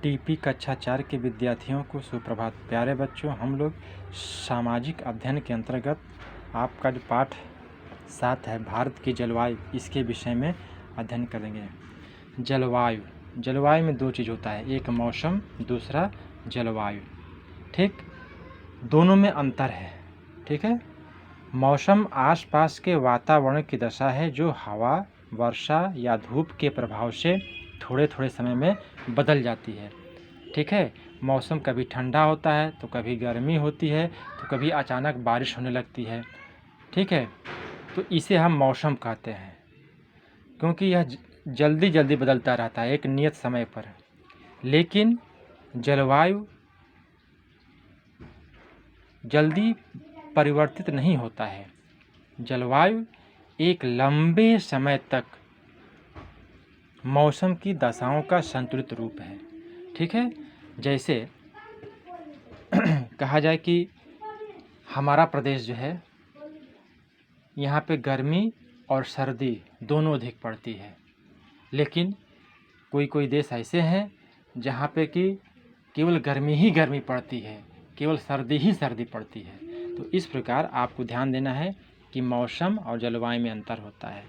TP कक्षा 4 के विद्यार्थियों को सुप्रभात। प्यारे बच्चों, हम लोग सामाजिक अध्ययन के अंतर्गत आपका जो पाठ 7 है भारत की जलवायु, इसके विषय में अध्ययन करेंगे। जलवायु में दो चीज़ होता है, एक मौसम, दूसरा जलवायु। ठीक, दोनों में अंतर है। ठीक है, मौसम आसपास के वातावरण की दशा है जो हवा, वर्षा या धूप के प्रभाव से थोड़े थोड़े समय में बदल जाती है। ठीक है, मौसम कभी ठंडा होता है तो कभी गर्मी होती है तो कभी अचानक बारिश होने लगती है। ठीक है, तो इसे हम मौसम कहते हैं क्योंकि यह जल्दी जल्दी बदलता रहता है एक नियत समय पर। लेकिन जलवायु जल्दी परिवर्तित नहीं होता है। जलवायु एक लंबे समय तक मौसम की दशाओं का संतुलित रूप है। ठीक है, जैसे कहा जाए कि हमारा प्रदेश जो है, यहाँ पे गर्मी और सर्दी दोनों अधिक पड़ती है। लेकिन कोई कोई देश ऐसे हैं जहाँ पे कि केवल गर्मी ही गर्मी पड़ती है, केवल सर्दी ही सर्दी पड़ती है। तो इस प्रकार आपको ध्यान देना है कि मौसम और जलवायु में अंतर होता है।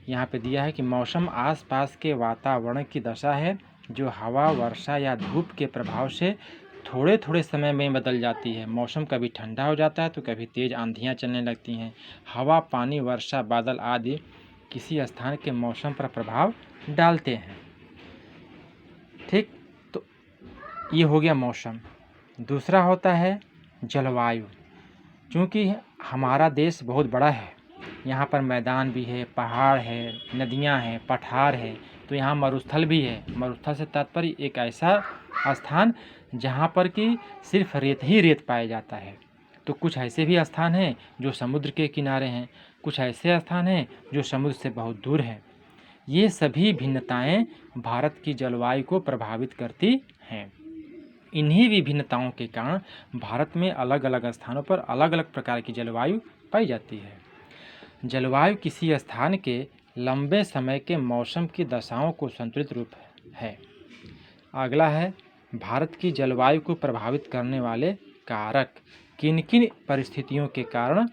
यहाँ पे दिया है कि मौसम आसपास के वातावरण की दशा है जो हवा, वर्षा या धूप के प्रभाव से थोड़े थोड़े समय में बदल जाती है। मौसम कभी ठंडा हो जाता है तो कभी तेज़ आंधियाँ चलने लगती हैं। हवा, पानी, वर्षा, बादल आदि किसी स्थान के मौसम पर प्रभाव डालते हैं। ठीक, तो ये हो गया मौसम। दूसरा होता है जलवायु। क्योंकि हमारा देश बहुत बड़ा है, यहाँ पर मैदान भी है, पहाड़ है, नदियाँ हैं, पठार है, तो यहाँ मरुस्थल भी है। मरुस्थल से तात्पर्य एक ऐसा स्थान जहाँ पर कि सिर्फ रेत ही रेत पाया जाता है। तो कुछ ऐसे भी स्थान हैं जो समुद्र के किनारे हैं, कुछ ऐसे स्थान हैं जो समुद्र से बहुत दूर हैं। ये सभी भिन्नताएं भारत की जलवायु को प्रभावित करती हैं। इन्हीं विभिन्नताओं के कारण भारत में अलग अलग स्थानों पर अलग अलग प्रकार की जलवायु पाई जाती है। जलवायु किसी स्थान के लंबे समय के मौसम की दशाओं को संतुलित रूप है। अगला है भारत की जलवायु को प्रभावित करने वाले कारक। किन किन परिस्थितियों के कारण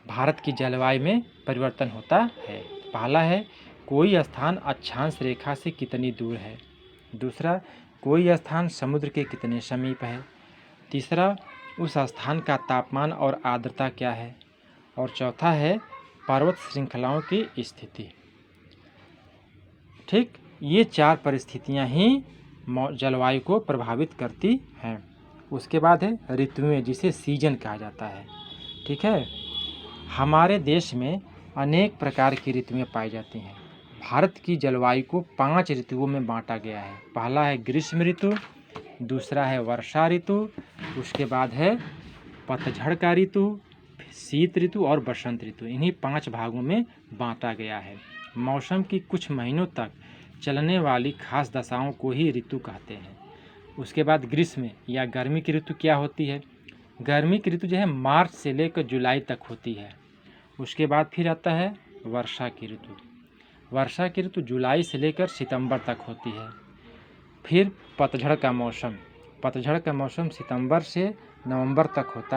भारत की जलवायु में परिवर्तन होता है। पहला है कोई स्थान अक्षांश रेखा से कितनी दूर है। दूसरा, कोई स्थान समुद्र के कितने समीप है। तीसरा, उस स्थान का तापमान और आर्द्रता क्या है। और चौथा है पर्वत श्रृंखलाओं की स्थिति। ठीक, ये चार परिस्थितियां ही जलवायु को प्रभावित करती हैं। उसके बाद है ऋतुएं, जिसे सीजन कहा जाता है। ठीक है, हमारे देश में अनेक प्रकार की ऋतुएं पाई जाती हैं। भारत की जलवायु को 5 ऋतुओं में बांटा गया है। पहला है ग्रीष्म ऋतु, दूसरा है वर्षा ऋतु, उसके बाद है पतझड़ का ऋतु, शीत ऋतु और बसंत ऋतु। इन्हीं 5 भागों में बांटा गया है। मौसम की कुछ महीनों तक चलने वाली खास दशाओं को ही ऋतु कहते हैं। उसके बाद ग्रीष्म या गर्मी की ऋतु क्या होती है। गर्मी की ऋतु जो है मार्च से लेकर जुलाई तक होती है। उसके बाद फिर आता है वर्षा की ऋतु। वर्षा की ऋतु जुलाई से लेकर सितंबर तक होती है। फिर पतझड़ का मौसम। पतझड़ का मौसम सितंबर से नवंबर तक होता है।